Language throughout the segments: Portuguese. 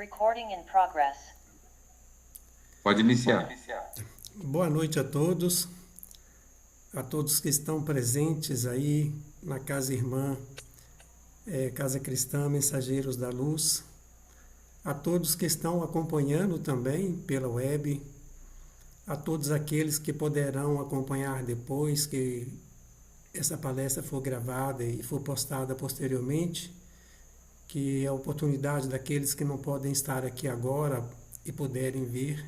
Recording in progress. Pode iniciar. Boa noite a todos que estão presentes aí na Casa Irmã, Casa Cristã, Mensageiros da Luz, a todos que estão acompanhando também pela web, a todos aqueles que poderão acompanhar depois que essa palestra for gravada e for postada posteriormente, que é a oportunidade daqueles que não podem estar aqui agora e puderem vir,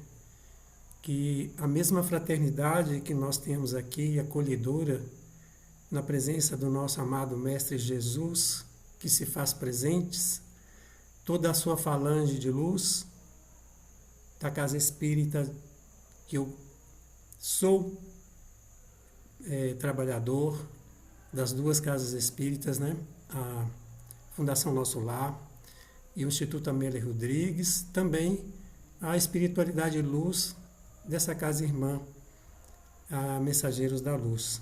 que a mesma fraternidade que nós temos aqui, acolhedora, na presença do nosso amado Mestre Jesus, que se faz presentes, toda a sua falange de luz, da Casa Espírita, que eu sou trabalhador das duas Casas Espíritas, né? A Fundação Nosso Lar e o Instituto Amélia Rodrigues, também a espiritualidade e luz dessa Casa Irmã, a Mensageiros da Luz.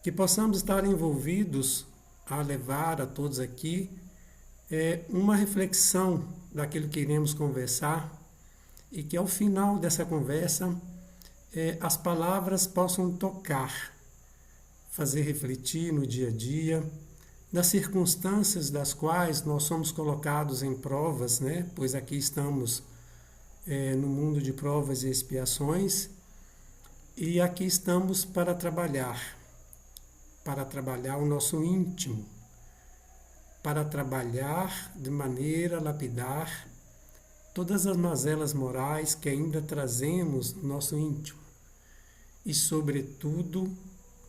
Que possamos estar envolvidos a levar a todos aqui uma reflexão daquilo que iremos conversar e que ao final dessa conversa as palavras possam tocar, fazer refletir no dia a dia, das circunstâncias das quais nós somos colocados em provas, né? Pois aqui estamos no mundo de provas e expiações, e aqui estamos para trabalhar o nosso íntimo, para trabalhar de maneira a lapidar todas as mazelas morais que ainda trazemos no nosso íntimo e, sobretudo,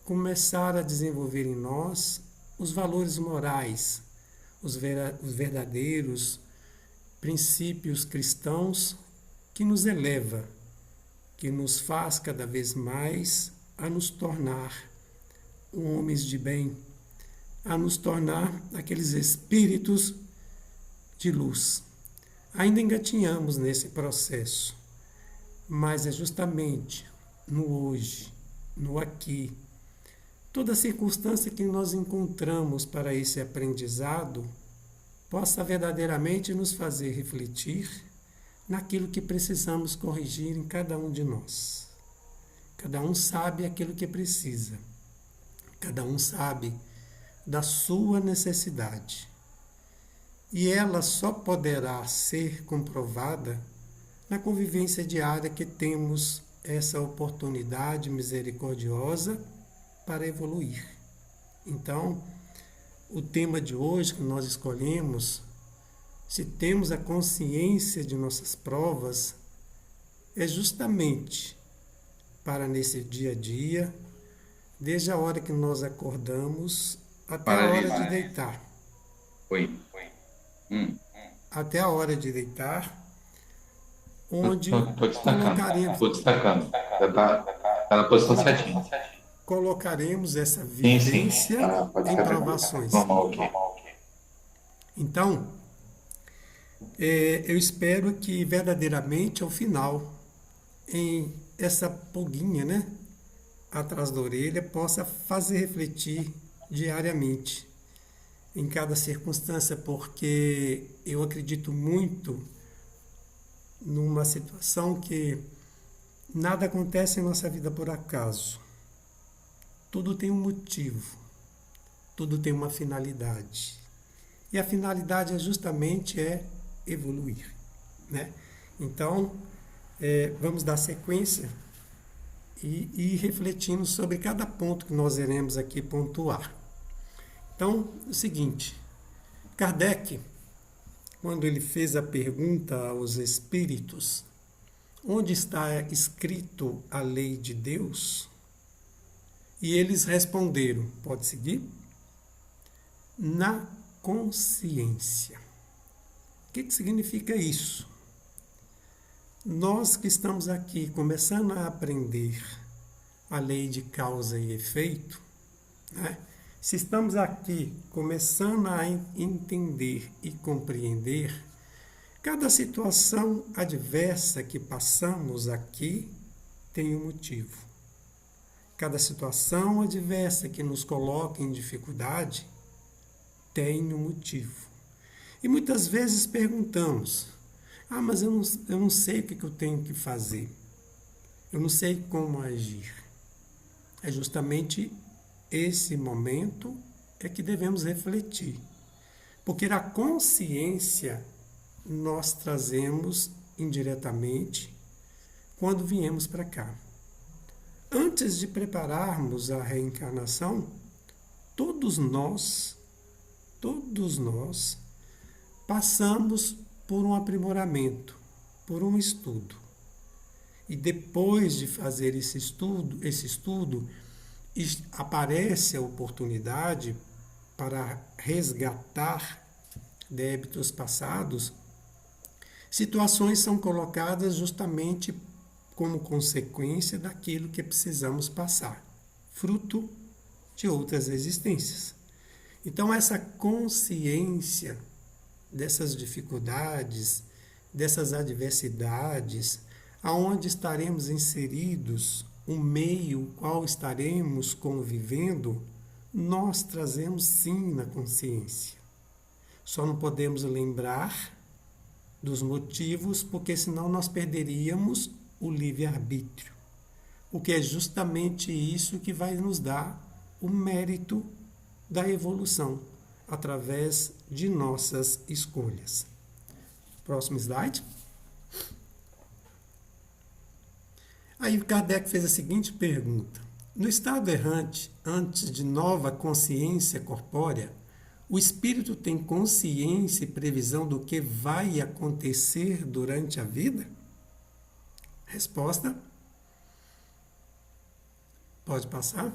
começar a desenvolver em nós os valores morais, os verdadeiros princípios cristãos que nos eleva, que nos faz cada vez mais a nos tornar homens de bem, a nos tornar aqueles espíritos de luz. Ainda engatinhamos nesse processo, mas é justamente no hoje, no aqui, toda circunstância que nós encontramos para esse aprendizado possa verdadeiramente nos fazer refletir naquilo que precisamos corrigir em cada um de nós. Cada um sabe aquilo que precisa. Cada um sabe da sua necessidade. E ela só poderá ser comprovada na convivência diária que temos essa oportunidade misericordiosa para evoluir. Então, o tema de hoje que nós escolhemos, se temos a consciência de nossas provas, é justamente para nesse dia a dia, desde a hora que nós acordamos até a hora de deitar. Até a hora de deitar, onde Estou destacando. Está na posição certinha. Colocaremos essa vivência em provações. Então, eu espero que verdadeiramente ao final, em essa pulguinha, né, atrás da orelha, possa fazer refletir diariamente em cada circunstância, porque eu acredito muito numa situação que nada acontece em nossa vida por acaso. Tudo tem um motivo, tudo tem uma finalidade. E a finalidade justamente evoluir, né? Então, vamos dar sequência e ir refletindo sobre cada ponto que nós iremos aqui pontuar. Então, o seguinte, Kardec, quando ele fez a pergunta aos espíritos, onde está escrito a lei de Deus? E eles responderam, pode seguir? Na consciência. O que significa isso? Nós que estamos aqui começando a aprender a lei de causa e efeito, né? Se estamos aqui começando a entender e compreender, cada situação adversa que passamos aqui tem um motivo. Cada situação adversa que nos coloca em dificuldade tem um motivo. E muitas vezes perguntamos, Ah, mas eu não sei o que eu tenho que fazer. Eu não sei como agir. É justamente esse momento é que devemos refletir. Porque a consciência nós trazemos indiretamente quando viemos para cá. Antes de prepararmos a reencarnação, todos nós passamos por um aprimoramento, por um estudo. E depois de fazer esse estudo, aparece a oportunidade para resgatar débitos passados. Situações são colocadas justamente como consequência daquilo que precisamos passar, fruto de outras existências. Então, essa consciência dessas dificuldades, dessas adversidades, aonde estaremos inseridos, o meio qual estaremos convivendo, nós trazemos sim na consciência. Só não podemos lembrar dos motivos, porque senão nós perderíamos o livre-arbítrio. O que é justamente isso que vai nos dar o mérito da evolução, através de nossas escolhas. Próximo slide. Aí Kardec fez a seguinte pergunta: no estado errante, antes de nova consciência corpórea, o espírito tem consciência e previsão do que vai acontecer durante a vida? Resposta: pode passar.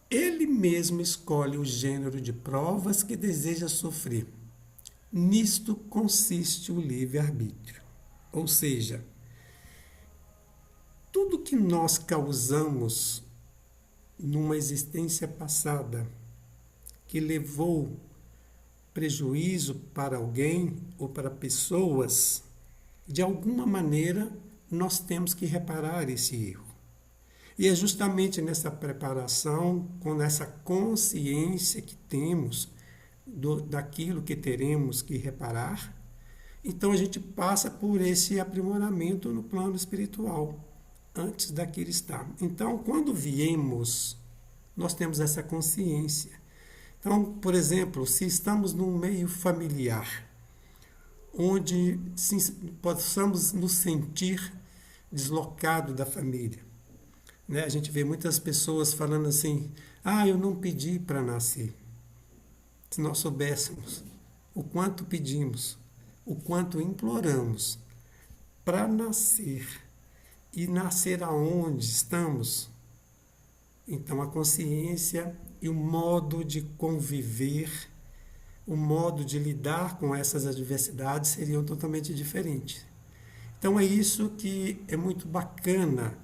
Ele mesmo escolhe o gênero de provas que deseja sofrer. Nisto consiste o livre-arbítrio. Ou seja, tudo que nós causamos numa existência passada que levou prejuízo para alguém ou para pessoas, de alguma maneira nós temos que reparar esse erro. E é justamente nessa preparação, com essa consciência que temos daquilo que teremos que reparar, então a gente passa por esse aprimoramento no plano espiritual, antes daquilo estar. Então, quando viemos, nós temos essa consciência. Então, por exemplo, se estamos num meio familiar, onde possamos nos sentir deslocados da família, né? A gente vê muitas pessoas falando assim: ah, eu não pedi para nascer. Se nós soubéssemos o quanto pedimos, o quanto imploramos para nascer, e nascer aonde estamos, então a consciência e o modo de conviver, o modo de lidar com essas adversidades seriam totalmente diferentes. Então é isso que é muito bacana,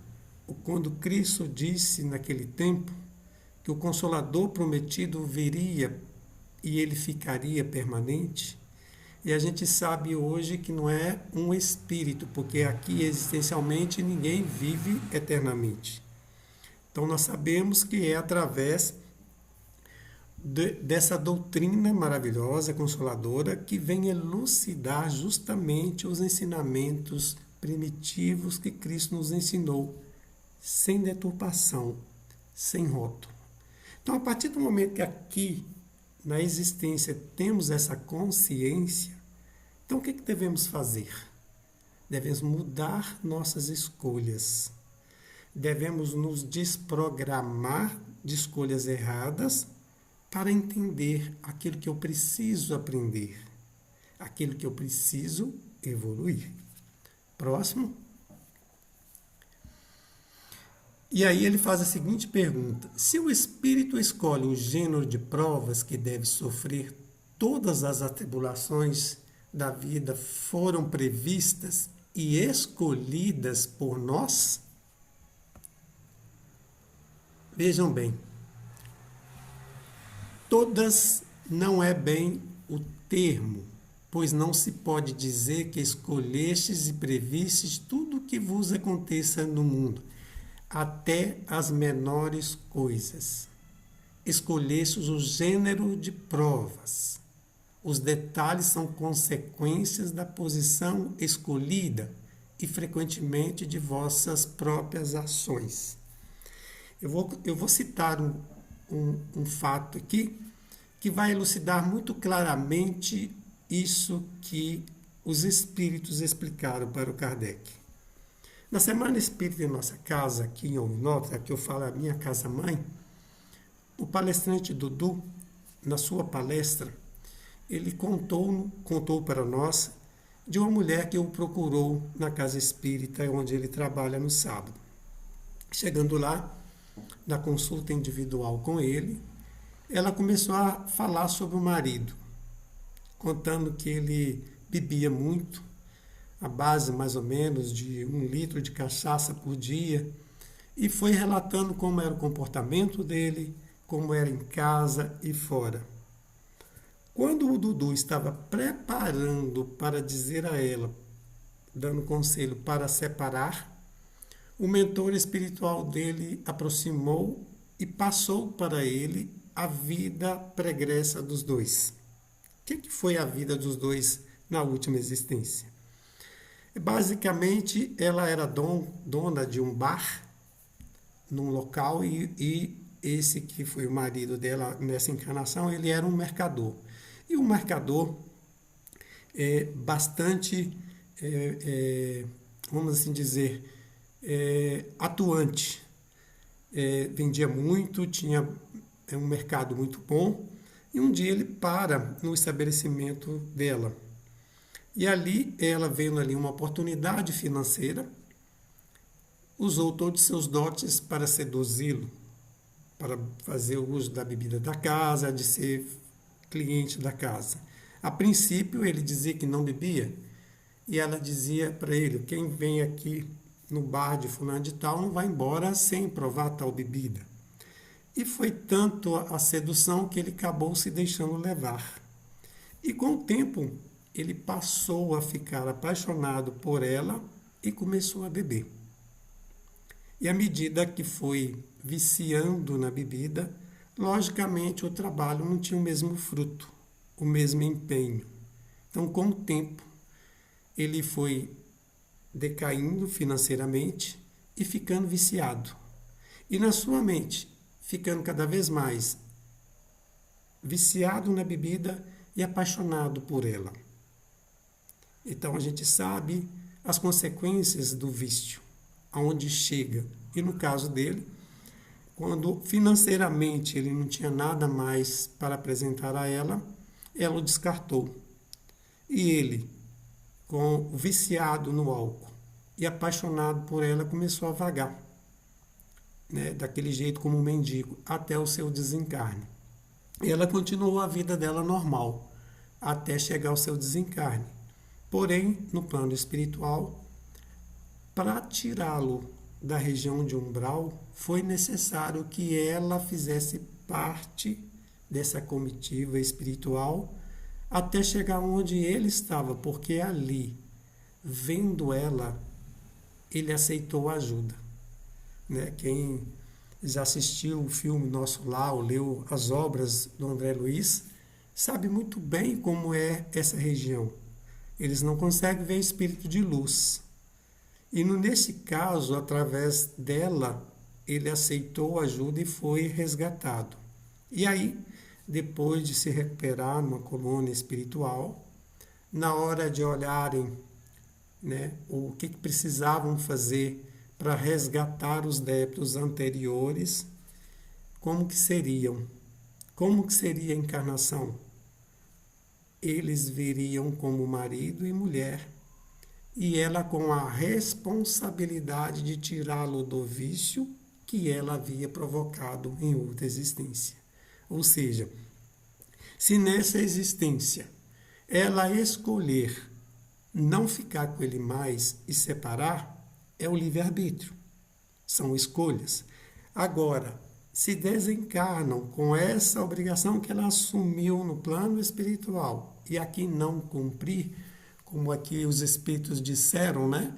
quando Cristo disse naquele tempo que o Consolador prometido viria e ele ficaria permanente. E a gente sabe hoje que não é um espírito, porque aqui existencialmente ninguém vive eternamente. Então nós sabemos que é através dessa doutrina maravilhosa, consoladora, que vem elucidar justamente os ensinamentos primitivos que Cristo nos ensinou, sem deturpação, sem rótulo. Então, a partir do momento que aqui, na existência, temos essa consciência, então o que devemos fazer? Devemos mudar nossas escolhas. Devemos nos desprogramar de escolhas erradas para entender aquilo que eu preciso aprender, aquilo que eu preciso evoluir. Próximo. E aí ele faz a seguinte pergunta: se o espírito escolhe um gênero de provas que deve sofrer, todas as atribulações da vida foram previstas e escolhidas por nós? Vejam bem, todas não é bem o termo, pois não se pode dizer que escolhestes e previstes tudo o que vos aconteça no mundo, até as menores coisas. Escolhestes o gênero de provas. Os detalhes são consequências da posição escolhida e frequentemente de vossas próprias ações. Eu vou citar um fato aqui que vai elucidar muito claramente isso que os espíritos explicaram para o Kardec. Na Semana Espírita em nossa casa, aqui em Olinópolis, aqui eu falo a minha casa-mãe, o palestrante Dudu, na sua palestra, ele contou para nós de uma mulher que o procurou na casa espírita, onde ele trabalha no sábado. Chegando lá, na consulta individual com ele, ela começou a falar sobre o marido, contando que ele bebia muito, a base mais ou menos de 1 litro de cachaça por dia, e foi relatando como era o comportamento dele, como era em casa e fora. Quando o Dudu estava preparando para dizer a ela, dando conselho para separar, o mentor espiritual dele aproximou e passou para ele a vida pregressa dos dois. O que foi a vida dos dois na última existência? Basicamente, ela era dona de um bar num local e esse que foi o marido dela nessa encarnação, ele era um mercador. E um mercador bastante, vamos assim dizer, atuante. Vendia muito, tinha um mercado muito bom. E um dia ele para no estabelecimento dela. E ali, ela vendo ali uma oportunidade financeira, usou todos os seus dotes para seduzi-lo, para fazer o uso da bebida da casa, de ser cliente da casa. A princípio, ele dizia que não bebia, e ela dizia para ele, quem vem aqui no bar de fulano de tal não vai embora sem provar tal bebida. E foi tanto a sedução que ele acabou se deixando levar. E com o tempo, ele passou a ficar apaixonado por ela e começou a beber. E à medida que foi viciando na bebida, logicamente o trabalho não tinha o mesmo fruto, o mesmo empenho. Então, com o tempo, ele foi decaindo financeiramente e ficando viciado. E na sua mente, ficando cada vez mais viciado na bebida e apaixonado por ela. Então a gente sabe as consequências do vício, aonde chega. E no caso dele, quando financeiramente ele não tinha nada mais para apresentar a ela, ela o descartou. E ele, viciado no álcool e apaixonado por ela, começou a vagar, né, daquele jeito como um mendigo, até o seu desencarne. E ela continuou a vida dela normal, até chegar ao seu desencarne. Porém, no plano espiritual, para tirá-lo da região de umbral, foi necessário que ela fizesse parte dessa comitiva espiritual até chegar onde ele estava, porque ali, vendo ela, ele aceitou a ajuda. Né? Quem já assistiu o filme Nosso Lar, ou leu as obras do André Luiz, sabe muito bem como é essa região. Eles não conseguem ver espírito de luz. E nesse caso, através dela, ele aceitou ajuda e foi resgatado. E aí, depois de se recuperar numa colônia espiritual, na hora de olharem, né, o que precisavam fazer para resgatar os débitos anteriores, como que seriam? Como que seria a encarnação? Eles viriam como marido e mulher, e ela com a responsabilidade de tirá-lo do vício que ela havia provocado em outra existência. Ou seja, se nessa existência ela escolher não ficar com ele mais e separar, é o livre-arbítrio. São escolhas. Agora, se desencarnam com essa obrigação que ela assumiu no plano espiritual e aqui não cumprir, como aqui os espíritos disseram, né?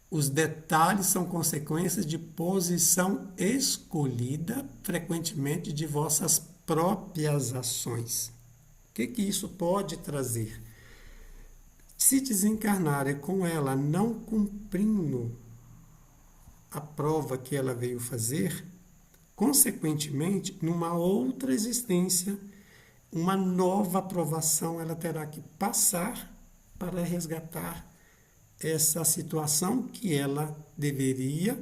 Os detalhes são consequências de posição escolhida, frequentemente de vossas próprias ações. que isso pode trazer? Se desencarnar e com ela não cumprindo a prova que ela veio fazer, consequentemente, numa outra existência, uma nova aprovação ela terá que passar para resgatar essa situação que ela deveria,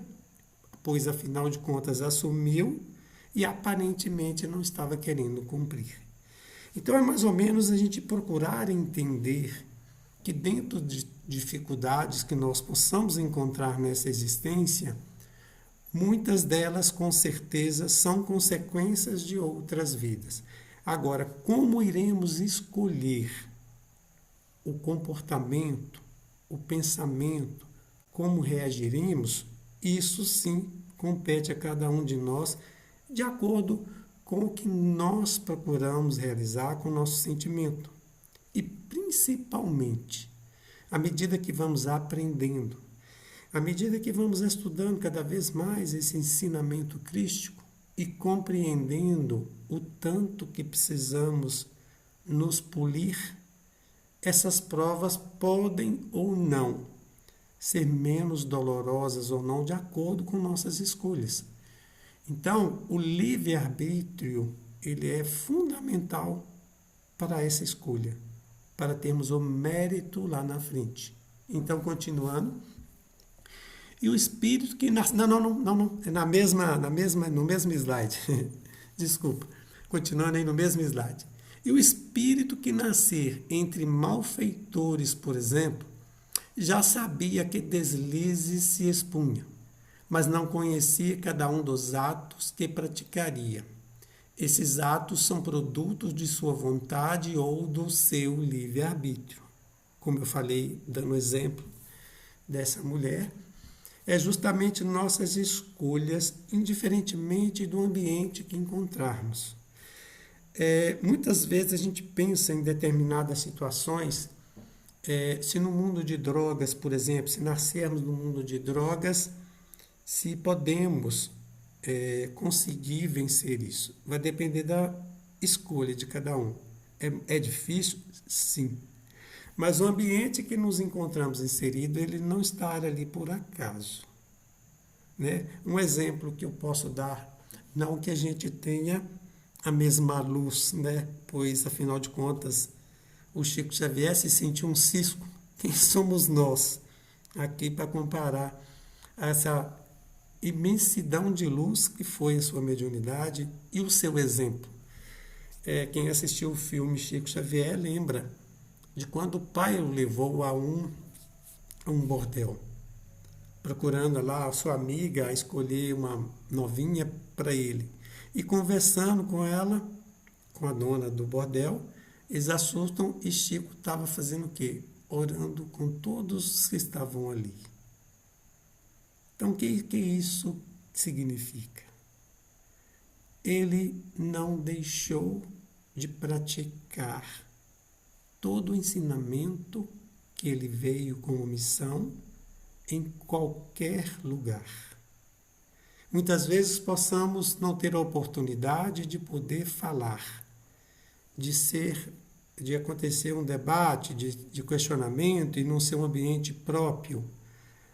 pois afinal de contas assumiu e aparentemente não estava querendo cumprir. Então é mais ou menos a gente procurar entender que dentro de dificuldades que nós possamos encontrar nessa existência, muitas delas com certeza são consequências de outras vidas. Agora, como iremos escolher o comportamento, o pensamento, como reagiremos, isso sim compete a cada um de nós, de acordo com o que nós procuramos realizar com o nosso sentimento. E principalmente, à medida que vamos aprendendo, à medida que vamos estudando cada vez mais esse ensinamento crístico e compreendendo o tanto que precisamos nos polir, essas provas podem ou não ser menos dolorosas ou não, de acordo com nossas escolhas. Então, o livre-arbítrio, ele é fundamental para essa escolha, para termos o mérito lá na frente. Então, continuando, e o espírito que nasce... Não, é no mesmo slide. Desculpa, continuando aí no mesmo slide. E o espírito que nascer entre malfeitores, por exemplo, já sabia que deslizes se expunham, mas não conhecia cada um dos atos que praticaria. Esses atos são produtos de sua vontade ou do seu livre-arbítrio. Como eu falei, dando exemplo dessa mulher, é justamente nossas escolhas, indiferentemente do ambiente que encontrarmos. Muitas vezes a gente pensa em determinadas situações, se no mundo de drogas, por exemplo, se nascermos no mundo de drogas, se podemos conseguir vencer isso. Vai depender da escolha de cada um. É difícil? Sim. Mas o ambiente que nos encontramos inserido, ele não está ali por acaso. Né? Um exemplo que eu posso dar, não que a gente tenha a mesma luz, né? Pois, afinal de contas, o Chico Xavier se sentiu um cisco. Quem somos nós aqui para comparar essa imensidão de luz que foi a sua mediunidade e o seu exemplo? Quem assistiu o filme Chico Xavier lembra de quando o pai o levou a um bordel, procurando lá a sua amiga escolher uma novinha para ele. E conversando com ela, com a dona do bordel, eles assustam e Chico estava fazendo o quê? Orando com todos que estavam ali. Então, o que isso significa? Ele não deixou de praticar todo o ensinamento que ele veio como missão em qualquer lugar. Muitas vezes possamos não ter a oportunidade de poder falar, de acontecer um debate, de questionamento e não ser um ambiente próprio.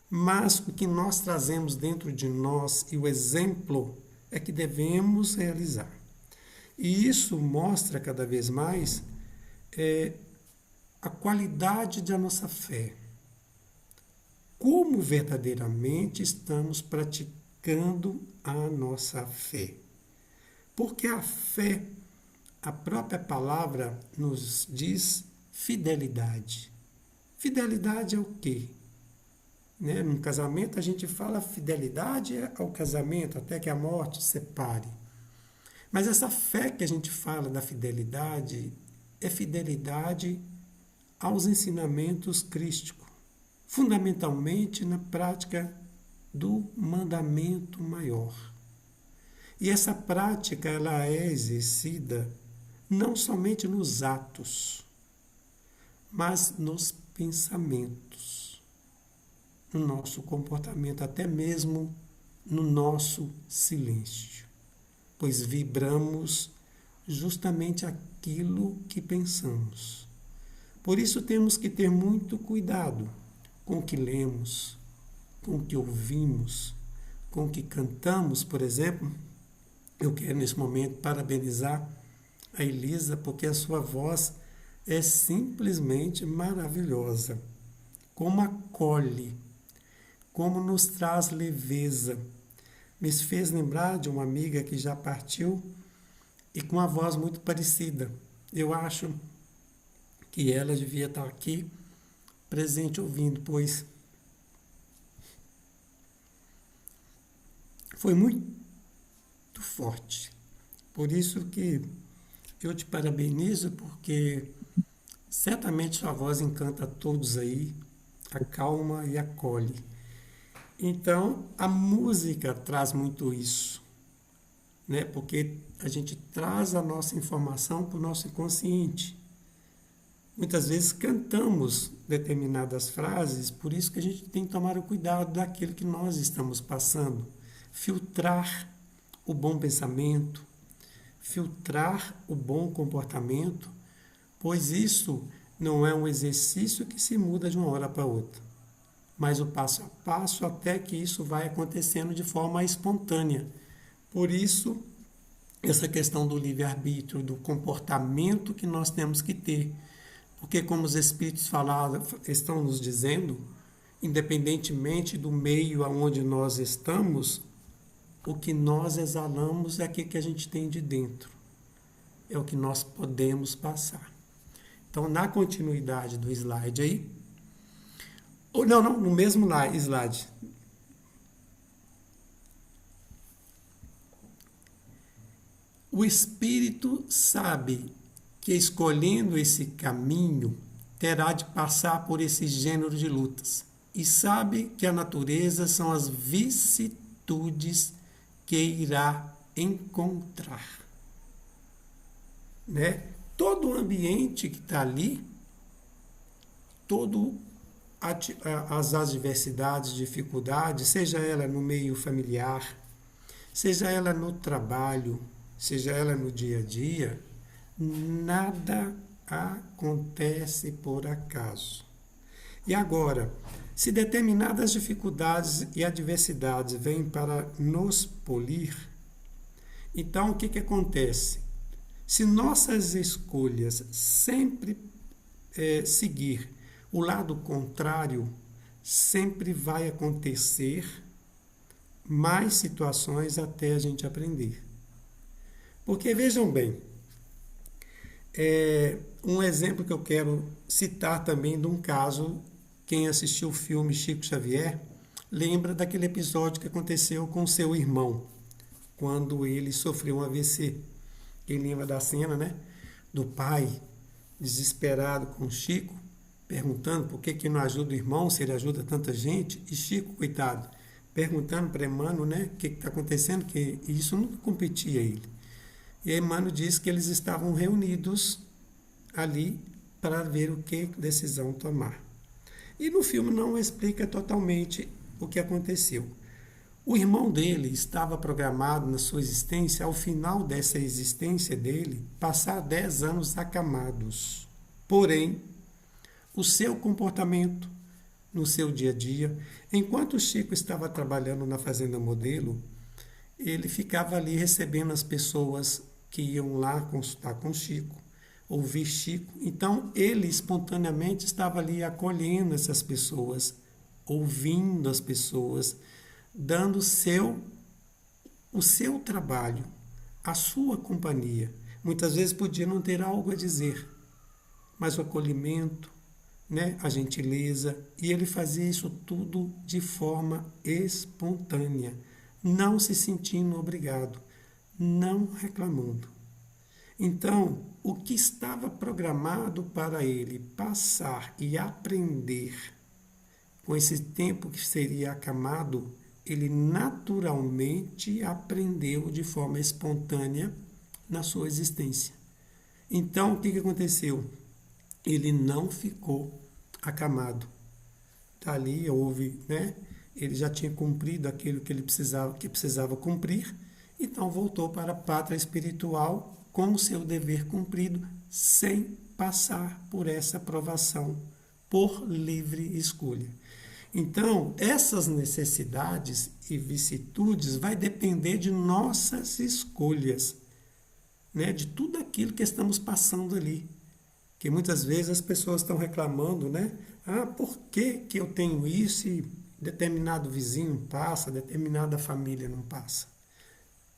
Mas o que nós trazemos dentro de nós e o exemplo é que devemos realizar. E isso mostra cada vez mais a qualidade da nossa fé. Como verdadeiramente estamos praticando a nossa fé. Porque a fé, a própria palavra nos diz fidelidade. Fidelidade é o quê? Né? No casamento a gente fala fidelidade ao casamento, até que a morte separe. Mas essa fé que a gente fala da fidelidade é fidelidade aos ensinamentos crísticos, fundamentalmente na prática do mandamento maior. E essa prática ela é exercida não somente nos atos, mas nos pensamentos, no nosso comportamento, até mesmo no nosso silêncio, pois vibramos justamente aquilo que pensamos. Por isso temos que ter muito cuidado com o que lemos, com o que ouvimos, com o que cantamos, por exemplo. Eu quero nesse momento parabenizar a Elisa, porque a sua voz é simplesmente maravilhosa. Como acolhe, como nos traz leveza. Me fez lembrar de uma amiga que já partiu e com uma voz muito parecida. Eu acho que ela devia estar aqui presente ouvindo, pois foi muito forte. Por isso que eu te parabenizo, porque certamente sua voz encanta a todos aí, acalma e acolhe. Então, a música traz muito isso, né? Porque a gente traz a nossa informação para o nosso inconsciente. Muitas vezes cantamos determinadas frases, por isso que a gente tem que tomar o cuidado daquilo que nós estamos passando. Filtrar o bom pensamento, filtrar o bom comportamento, pois isso não é um exercício que se muda de uma hora para outra, mas o passo a passo até que isso vai acontecendo de forma espontânea. Por isso, essa questão do livre-arbítrio, do comportamento que nós temos que ter. Porque, como os Espíritos estão nos dizendo, independentemente do meio aonde nós estamos, o que nós exalamos é aquilo que a gente tem de dentro. É o que nós podemos passar. Então, na continuidade do slide aí, ou não, no mesmo slide. O espírito sabe que escolhendo esse caminho terá de passar por esse gênero de lutas e sabe que a natureza são as vicissitudes que irá encontrar. Né? Todo o ambiente que está ali, todas as adversidades, dificuldades, seja ela no meio familiar, seja ela no trabalho, seja ela no dia a dia, nada acontece por acaso. E agora, se determinadas dificuldades e adversidades vêm para nos polir, então o que acontece? Se nossas escolhas sempre seguir o lado contrário, sempre vai acontecer mais situações até a gente aprender. Porque vejam bem, um exemplo que eu quero citar também de um caso, quem assistiu o filme Chico Xavier, lembra daquele episódio que aconteceu com seu irmão, quando ele sofreu um AVC. Quem lembra da cena, né? Do pai desesperado com Chico, perguntando por que não ajuda o irmão, se ele ajuda tanta gente, e Chico, coitado, perguntando para Emmanuel, né, o que está acontecendo, que isso nunca competia a ele. E Emmanuel disse que eles estavam reunidos ali para ver o que decisão tomar. E no filme não explica totalmente o que aconteceu. O irmão dele estava programado na sua existência, ao final dessa existência dele, passar 10 anos acamados. Porém, o seu comportamento no seu dia a dia, enquanto o Chico estava trabalhando na Fazenda Modelo, ele ficava ali recebendo as pessoas que iam lá consultar com Chico, ouvir Chico. Então, ele espontaneamente estava ali acolhendo essas pessoas, ouvindo as pessoas, dando o seu trabalho, a sua companhia. Muitas vezes podia não ter algo a dizer, mas o acolhimento, né, a gentileza, e ele fazia isso tudo de forma espontânea, não se sentindo obrigado, não reclamando. Então, o que estava programado para ele passar e aprender com esse tempo que seria acamado, ele naturalmente aprendeu de forma espontânea na sua existência. Então, o que aconteceu? Ele não ficou acamado. Tá ali, houve, né? Ele já tinha cumprido aquilo que ele precisava cumprir, então voltou para a pátria espiritual com o seu dever cumprido, sem passar por essa provação, por livre escolha. Então, essas necessidades e vicissitudes vai depender de nossas escolhas, né? De tudo aquilo que estamos passando ali. Que muitas vezes as pessoas estão reclamando, né? Ah, por que que eu tenho isso e determinado vizinho passa, determinada família não passa?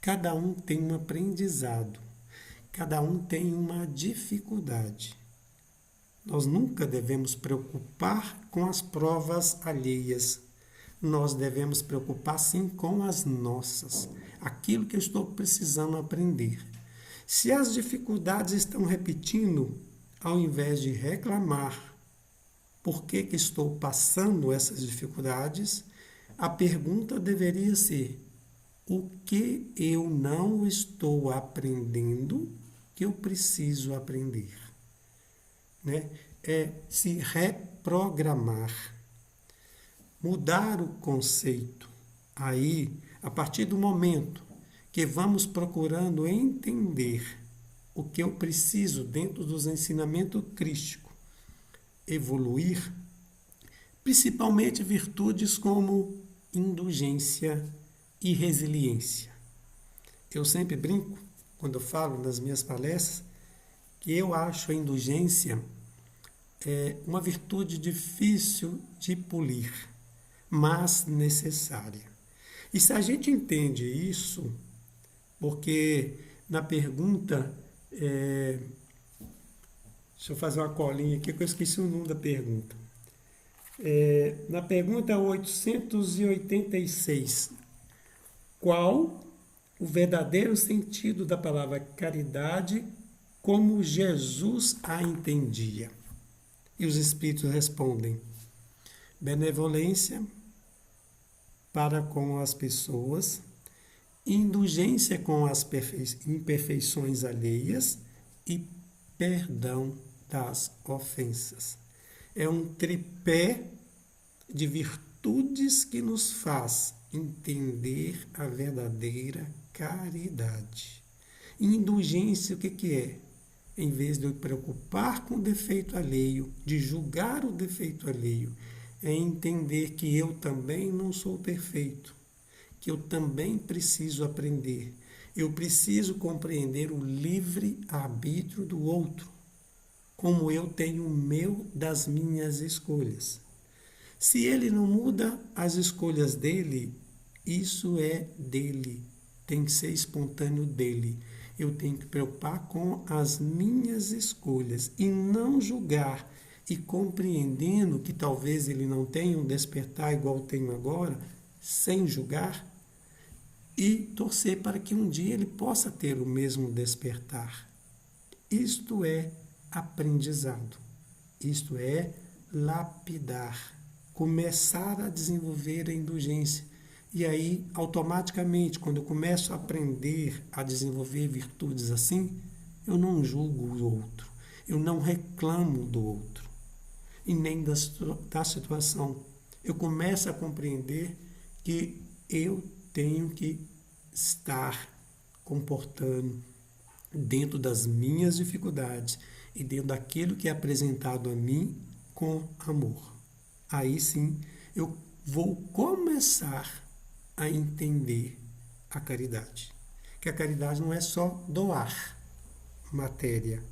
Cada um tem um aprendizado, cada um tem uma dificuldade. Nós nunca devemos preocupar com as provas alheias. Nós devemos preocupar sim com as nossas, aquilo que eu estou precisando aprender. Se as dificuldades estão repetindo, ao invés de reclamar por que que estou passando essas dificuldades, a pergunta deveria ser: o que eu não estou aprendendo que eu preciso aprender? Né? É se reprogramar, mudar o conceito. Aí, a partir do momento que vamos procurando entender o que eu preciso dentro dos ensinamentos crísticos, evoluir, principalmente virtudes como indulgência e resiliência. Eu sempre brinco, quando eu falo nas minhas palestras, que eu acho a indulgência uma virtude difícil de polir, mas necessária. E se a gente entende isso, porque na pergunta, deixa eu fazer uma colinha aqui que eu esqueci o nome da pergunta. Na pergunta 886, qual o verdadeiro sentido da palavra caridade como Jesus a entendia? E os Espíritos respondem: benevolência para com as pessoas, indulgência com as imperfeições alheias e perdão das ofensas. É um tripé de virtudes que nos faz entender a verdadeira caridade. Indulgência, o que é? Em vez de eu me preocupar com o defeito alheio, de julgar o defeito alheio, é entender que eu também não sou perfeito, que eu também preciso aprender. Eu preciso compreender o livre-arbítrio do outro, como eu tenho o meu das minhas escolhas. Se ele não muda as escolhas dele, isso é dele, tem que ser espontâneo dele. Eu tenho que preocupar com as minhas escolhas e não julgar, e compreendendo que talvez ele não tenha um despertar igual tenho agora, sem julgar, e torcer para que um dia ele possa ter o mesmo despertar. Isto é aprendizado, isto é lapidar, começar a desenvolver a indulgência. E aí, automaticamente, quando eu começo a aprender a desenvolver virtudes assim, eu não julgo o outro, eu não reclamo do outro, e nem da situação. Eu começo a compreender que eu tenho que estar comportando dentro das minhas dificuldades e dentro daquilo que é apresentado a mim com amor. Aí sim, eu vou começar a entender a caridade. Que a caridade não é só doar matéria,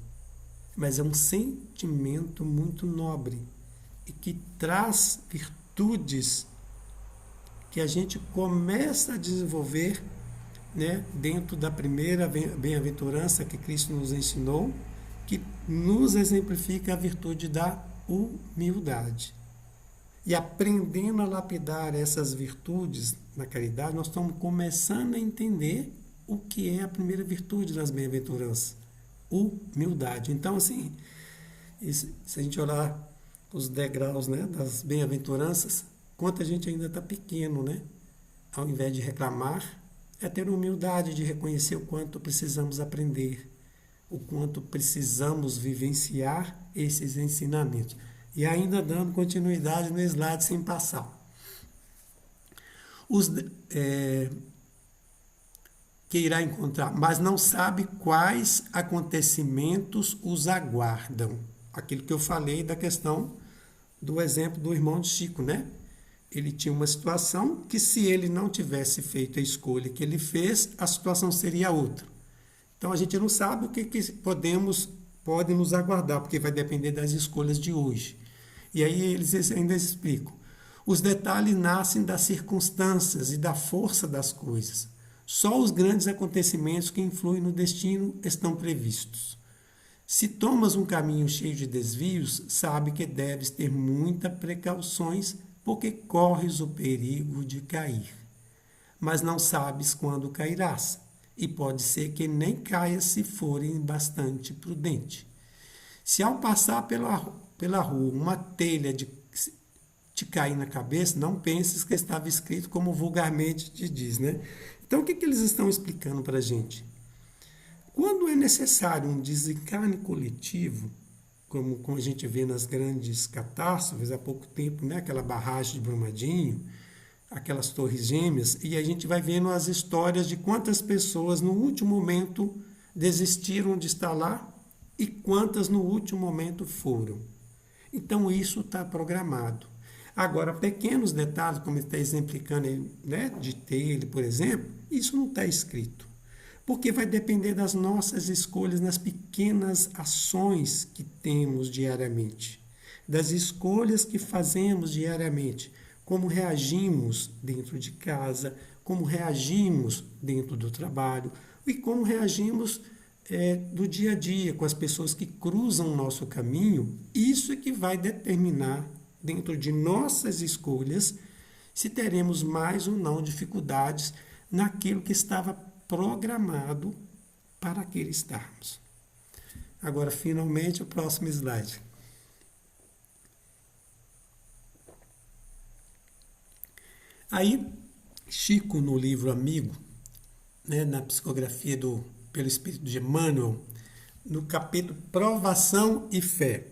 mas é um sentimento muito nobre e que traz virtudes que a gente começa a desenvolver, né, dentro da primeira bem-aventurança que Cristo nos ensinou, que nos exemplifica a virtude da humildade. E aprendendo a lapidar essas virtudes na caridade, nós estamos começando a entender o que é a primeira virtude das bem-aventuranças, humildade. Então, assim, se a gente olhar os degraus, né, das bem-aventuranças, quanto a gente ainda está pequeno, né? Ao invés de reclamar, é ter humildade de reconhecer o quanto precisamos aprender, o quanto precisamos vivenciar esses ensinamentos. E ainda dando continuidade no slide sem que irá encontrar, mas não sabe quais acontecimentos os aguardam. Aquilo que eu falei da questão do exemplo do irmão de Chico, né? Ele tinha uma situação que, se ele não tivesse feito a escolha que ele fez, a situação seria outra. Então a gente não sabe o que pode nos aguardar, porque vai depender das escolhas de hoje. E aí eles ainda explicam. Os detalhes nascem das circunstâncias e da força das coisas. Só os grandes acontecimentos que influem no destino estão previstos. Se tomas um caminho cheio de desvios, sabe que deves ter muitas precauções, porque corres o perigo de cair. Mas não sabes quando cairás, e pode ser que nem caia se forem bastante prudente. Se ao passar pela rua uma telha te cair na cabeça, não penses que estava escrito como vulgarmente te diz, né? Então, o que eles estão explicando para a gente? Quando é necessário um desencarne coletivo, como a gente vê nas grandes catástrofes, há pouco tempo, né? Aquela barragem de Brumadinho, aquelas torres gêmeas, e a gente vai vendo as histórias de quantas pessoas no último momento desistiram de estar lá e quantas no último momento foram. Então, isso está programado. Agora, pequenos detalhes, como ele está exemplificando aí, né, de telha, por exemplo, isso não está escrito. Porque vai depender das nossas escolhas nas pequenas ações que temos diariamente, das escolhas que fazemos diariamente, como reagimos dentro de casa, como reagimos dentro do trabalho e como reagimos do dia a dia com as pessoas que cruzam o nosso caminho. Isso é que vai determinar, dentro de nossas escolhas, se teremos mais ou não dificuldades naquilo que estava programado para aquele estarmos. Agora, finalmente, o próximo slide. Aí, Chico, no livro Amigo, né, na psicografia pelo Espírito de Emmanuel, no capítulo Provação e Fé.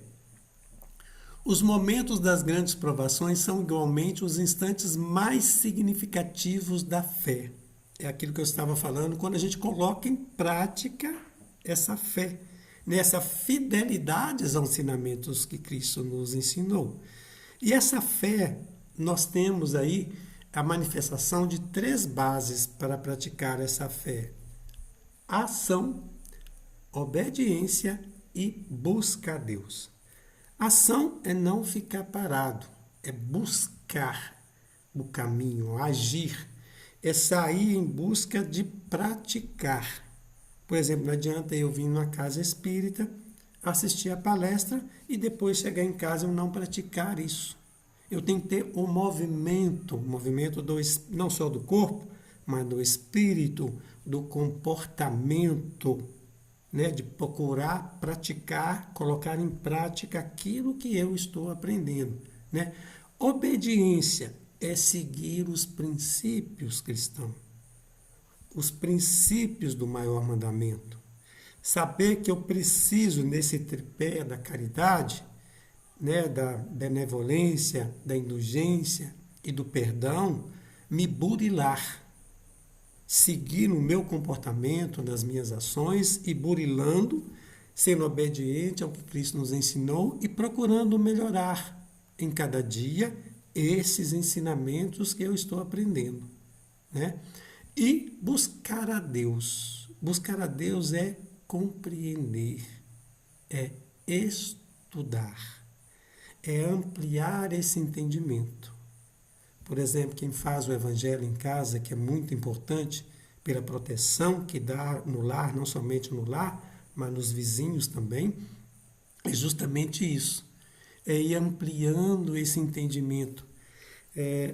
Os momentos das grandes provações são igualmente os instantes mais significativos da fé. É aquilo que eu estava falando, quando a gente coloca em prática essa fé, nessa fidelidade aos ensinamentos que Cristo nos ensinou. E essa fé, nós temos aí a manifestação de 3 bases para praticar essa fé: ação, obediência e busca a Deus. Ação é não ficar parado, é buscar o caminho, agir, é sair em busca de praticar. Por exemplo, não adianta eu vir numa casa espírita, assistir a palestra e depois chegar em casa e não praticar isso. Eu tenho que ter o movimento não só do corpo, mas do espírito, do comportamento, né, de procurar praticar, colocar em prática aquilo que eu estou aprendendo, né? Obediência é seguir os princípios cristãos, os princípios do maior mandamento. Saber que eu preciso, nesse tripé da caridade, né, da benevolência, da indulgência e do perdão, me burilar, seguir no meu comportamento, nas minhas ações e burilando, sendo obediente ao que Cristo nos ensinou e procurando melhorar em cada dia esses ensinamentos que eu estou aprendendo, né? E buscar a Deus. Buscar a Deus é compreender, é estudar, é ampliar esse entendimento. Por exemplo, quem faz o evangelho em casa, que é muito importante pela proteção que dá no lar, não somente no lar, mas nos vizinhos também, é justamente isso. É ir ampliando esse entendimento.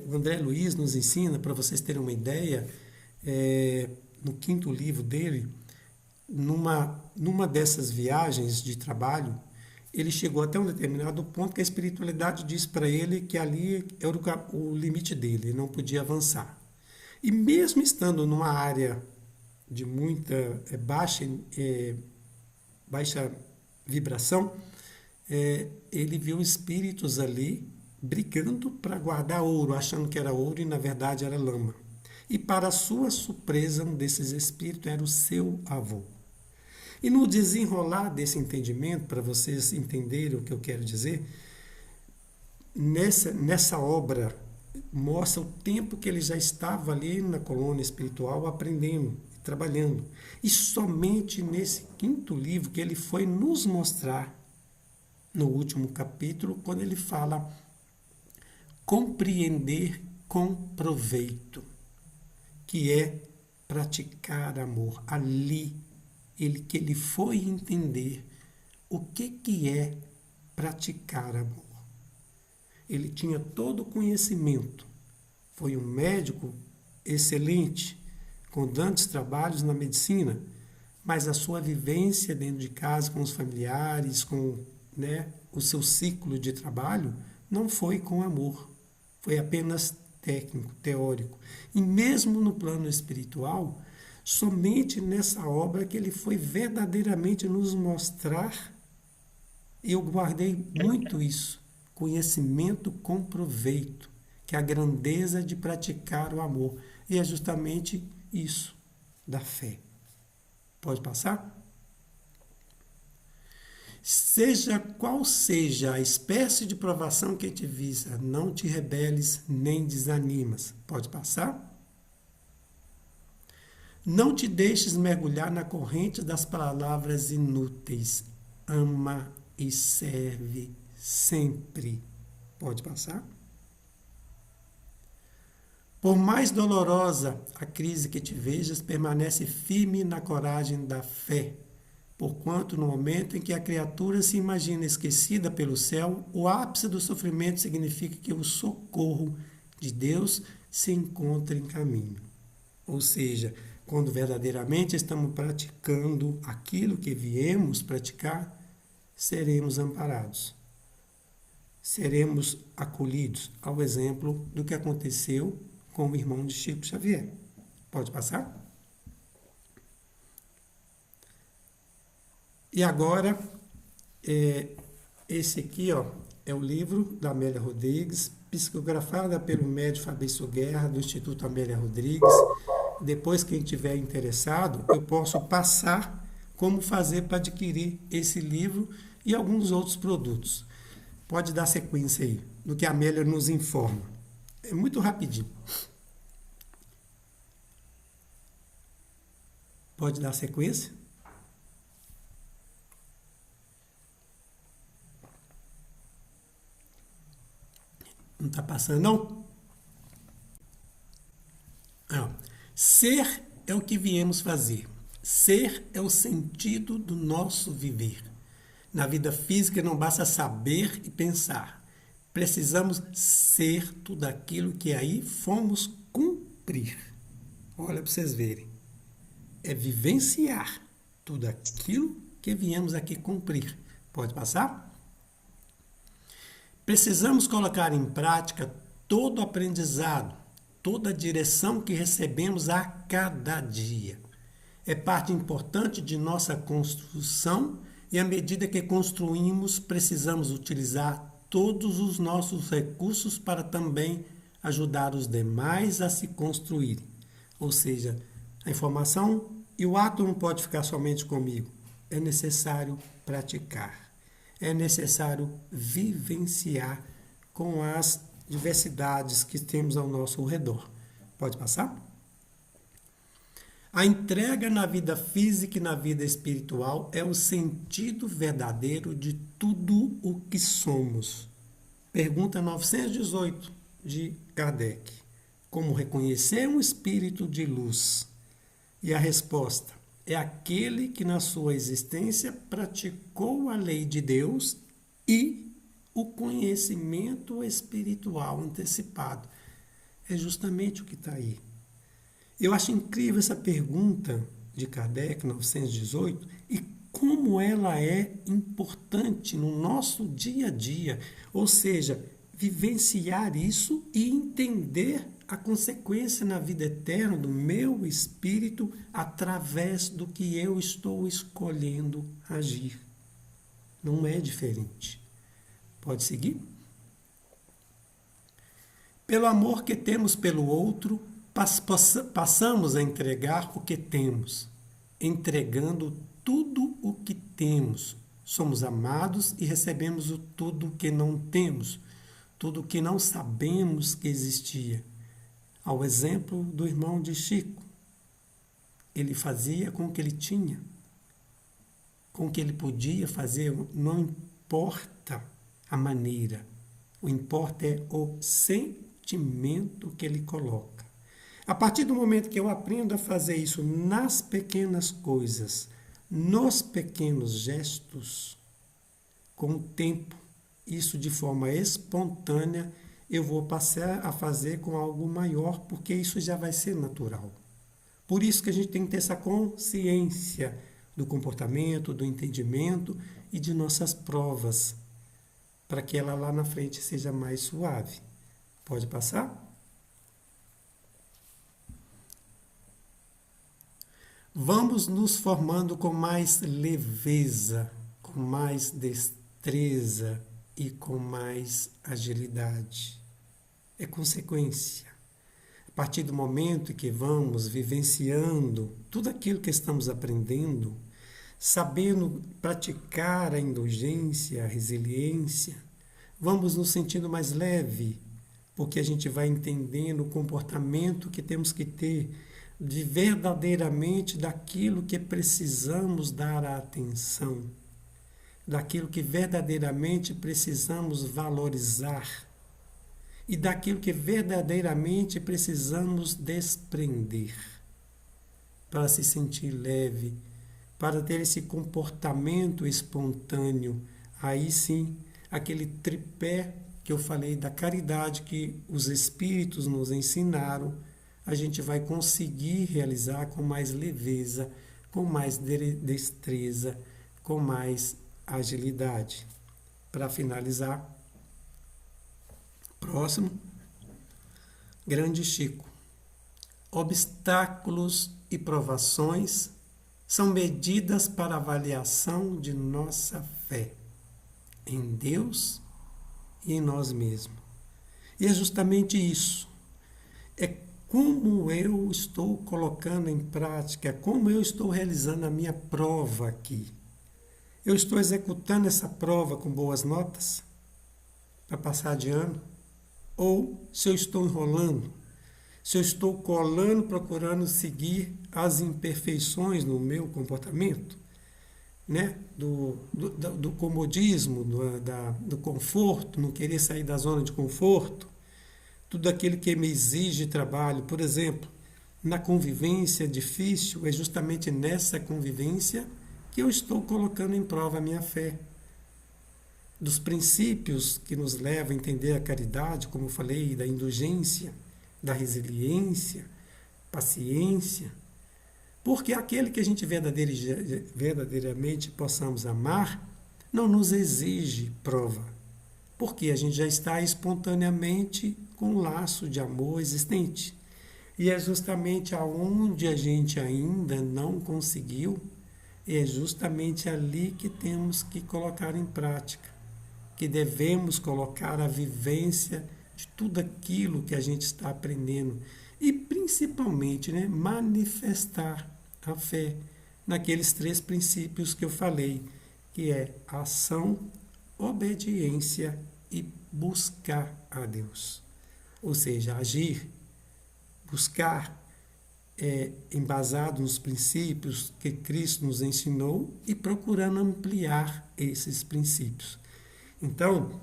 O André Luiz nos ensina, para vocês terem uma ideia, no 5º livro dele, numa dessas viagens de trabalho, ele chegou até um determinado ponto que a espiritualidade disse para ele que ali era o limite dele, ele não podia avançar. E mesmo estando numa área de muita baixa vibração, ele viu espíritos ali brigando para guardar ouro, achando que era ouro e na verdade era lama. E para sua surpresa, um desses espíritos era o seu avô. E no desenrolar desse entendimento, para vocês entenderem o que eu quero dizer, nessa obra mostra o tempo que ele já estava ali na colônia espiritual aprendendo, trabalhando. E somente nesse quinto livro que ele foi nos mostrar, no último capítulo, quando ele fala compreender com proveito, que é praticar amor. Ali que ele foi entender o que é praticar amor. Ele tinha todo o conhecimento, foi um médico excelente, com grandes trabalhos na medicina, mas a sua vivência dentro de casa, com os familiares, com o seu ciclo de trabalho, não foi com amor, foi apenas técnico, teórico. E mesmo no plano espiritual, somente nessa obra que ele foi verdadeiramente nos mostrar, eu guardei muito isso, conhecimento com proveito, que é a grandeza de praticar o amor. E é justamente isso, da fé. Pode passar? Seja qual seja a espécie de provação que te visa, não te rebeles nem desanimas. Pode passar? Não te deixes mergulhar na corrente das palavras inúteis. Ama e serve sempre. Pode passar? Por mais dolorosa a crise que te vejas, permanece firme na coragem da fé, porquanto no momento em que a criatura se imagina esquecida pelo céu, o ápice do sofrimento significa que o socorro de Deus se encontra em caminho. Ou seja, quando verdadeiramente estamos praticando aquilo que viemos praticar, seremos amparados. Seremos acolhidos, ao exemplo do que aconteceu com o irmão de Chico Xavier. Pode passar? E agora, esse aqui é o livro da Amélia Rodrigues, psicografada pelo médium Fabrício Guerra, do Instituto Amélia Rodrigues. Depois, quem tiver interessado, eu posso passar como fazer para adquirir esse livro e alguns outros produtos. Pode dar sequência aí, do que a Amélia nos informa. É muito rapidinho. Pode dar sequência? Não está passando, não? Ser é o que viemos fazer. Ser é o sentido do nosso viver. Na vida física não basta saber e pensar. Precisamos ser tudo aquilo que aí fomos cumprir. Olha para vocês verem. É vivenciar tudo aquilo que viemos aqui cumprir. Pode passar? Precisamos colocar em prática todo o aprendizado, toda a direção que recebemos a cada dia. É parte importante de nossa construção e à medida que construímos, precisamos utilizar todos os nossos recursos para também ajudar os demais a se construírem. Ou seja, a informação e o ato não pode ficar somente comigo. É necessário praticar. É necessário vivenciar com as diversidades que temos ao nosso redor. Pode passar? A entrega na vida física e na vida espiritual é o sentido verdadeiro de tudo o que somos. Pergunta 918 de Kardec. Como reconhecer um espírito de luz? E a resposta é aquele que na sua existência praticou a lei de Deus e o conhecimento espiritual antecipado. É justamente o que está aí. Eu acho incrível essa pergunta de Kardec, 918, e como ela é importante no nosso dia a dia. Ou seja, vivenciar isso e entender a consequência na vida eterna do meu espírito através do que eu estou escolhendo agir. Não é diferente. Pode seguir? Pelo amor que temos pelo outro, passamos a entregar o que temos, entregando tudo o que temos. Somos amados e recebemos o tudo o que não temos, tudo o que não sabemos que existia. Ao exemplo do irmão de Chico, ele fazia com o que ele tinha, com o que ele podia fazer, não importa a maneira, o importa é o sentimento que ele coloca. A partir do momento que eu aprendo a fazer isso nas pequenas coisas, nos pequenos gestos, com o tempo, isso de forma espontânea, eu vou passar a fazer com algo maior, porque isso já vai ser natural. Por isso que a gente tem que ter essa consciência do comportamento, do entendimento e de nossas provas, para que ela lá na frente seja mais suave. Pode passar? Vamos nos formando com mais leveza, com mais destreza e com mais agilidade. É consequência. A partir do momento que vamos vivenciando tudo aquilo que estamos aprendendo, sabendo praticar a indulgência, a resiliência, vamos nos sentindo mais leve, porque a gente vai entendendo o comportamento que temos que ter de verdadeiramente daquilo que precisamos dar a atenção, daquilo que verdadeiramente precisamos valorizar e daquilo que verdadeiramente precisamos desprender para se sentir leve, para ter esse comportamento espontâneo. Aí sim, aquele tripé que eu falei da caridade que os Espíritos nos ensinaram, a gente vai conseguir realizar com mais leveza, com mais destreza, com mais agilidade. Para finalizar, próximo, Grande Chico. Obstáculos e provações são medidas para avaliação de nossa fé em Deus e em nós mesmos. E é justamente isso. É como eu estou colocando em prática, como eu estou realizando a minha prova aqui. Eu estou executando essa prova com boas notas para passar de ano? Ou se eu estou enrolando, se eu estou colando, procurando seguir as imperfeições no meu comportamento, né? do comodismo, do conforto, não querer sair da zona de conforto, tudo aquilo que me exige trabalho. Por exemplo, na convivência difícil, é justamente nessa convivência que eu estou colocando em prova a minha fé. Dos princípios que nos levam a entender a caridade, como eu falei, da indulgência, da resiliência, paciência, porque aquele que a gente verdadeiramente possamos amar não nos exige prova, porque a gente já está espontaneamente com um laço de amor existente. E é justamente aonde a gente ainda não conseguiu, é justamente ali que temos que colocar em prática, que devemos colocar a vivência de tudo aquilo que a gente está aprendendo e principalmente, né, manifestar a fé naqueles 3 princípios que eu falei, que é ação, obediência e buscar a Deus. Ou seja, agir, buscar embasado nos princípios que Cristo nos ensinou e procurando ampliar esses princípios. Então,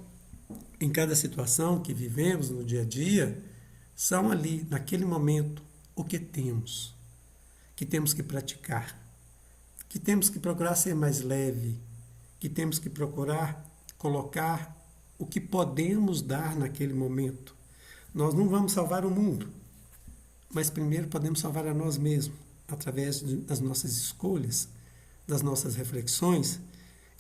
em cada situação que vivemos no dia a dia, são ali, naquele momento, o que temos que praticar, que temos que procurar ser mais leve, que temos que procurar colocar o que podemos dar naquele momento. Nós não vamos salvar o mundo, mas primeiro podemos salvar a nós mesmos, através das nossas escolhas, das nossas reflexões.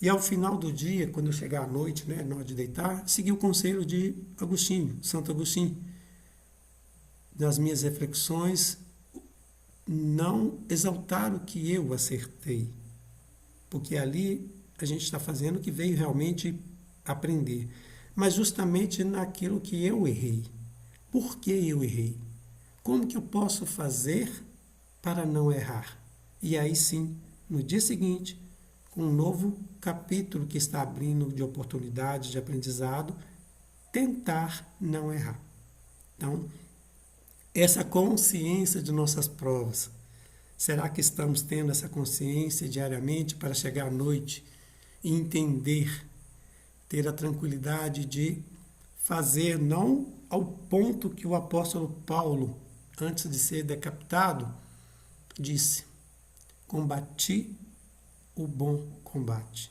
E ao final do dia, quando chegar à noite, né, na hora de deitar, seguir o conselho de Agostinho, Santo Agostinho. Das minhas reflexões, não exaltar o que eu acertei, porque ali a gente está fazendo o que veio realmente aprender, mas justamente naquilo que eu errei. Por que eu errei? como que eu posso fazer para não errar? E aí sim, no dia seguinte, com um novo capítulo que está abrindo de oportunidade, de aprendizado, tentar não errar. Então, essa consciência de nossas provas, será que estamos tendo essa consciência diariamente para chegar à noite e entender, ter a tranquilidade de fazer não ao ponto que o apóstolo Paulo, antes de ser decapitado, disse: combati o bom combate,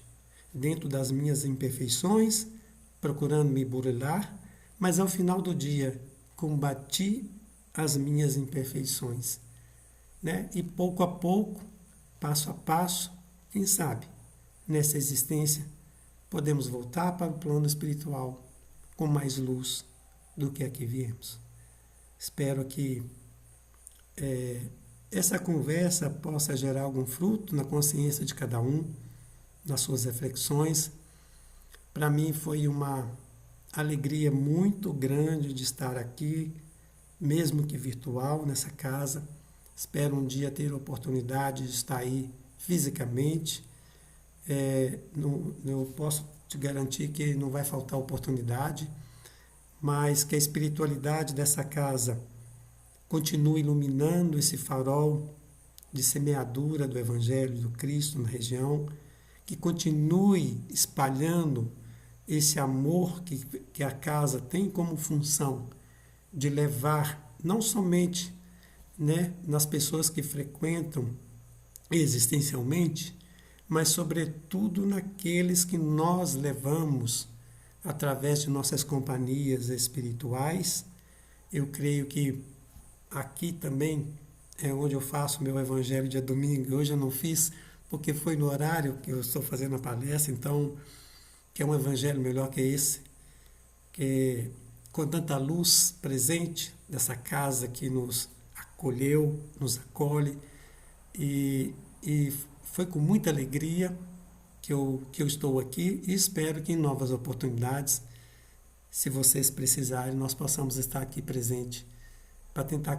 dentro das minhas imperfeições, procurando me burilar, mas ao final do dia, combati as minhas imperfeições. Né? E pouco a pouco, passo a passo, quem sabe, nessa existência, podemos voltar para o plano espiritual com mais luz do que aqui viemos. Espero que essa conversa possa gerar algum fruto na consciência de cada um, nas suas reflexões. Para mim foi uma alegria muito grande de estar aqui, mesmo que virtual, nessa casa. Espero um dia ter a oportunidade de estar aí fisicamente. Eu posso te garantir que não vai faltar oportunidade, mas que a espiritualidade dessa casa continue iluminando esse farol de semeadura do Evangelho do Cristo na região, que continue espalhando esse amor que a casa tem como função de levar não somente, né, nas pessoas que frequentam existencialmente, mas sobretudo naqueles que nós levamos através de nossas companhias espirituais. Eu creio que aqui também é onde eu faço meu evangelho dia domingo. Hoje eu não fiz porque foi no horário que eu estou fazendo a palestra, então que é um evangelho melhor que esse, que com tanta luz presente dessa casa que nos acolheu, nos acolhe, e foi com muita alegria que eu estou aqui e espero que em novas oportunidades, se vocês precisarem, nós possamos estar aqui presente para tentar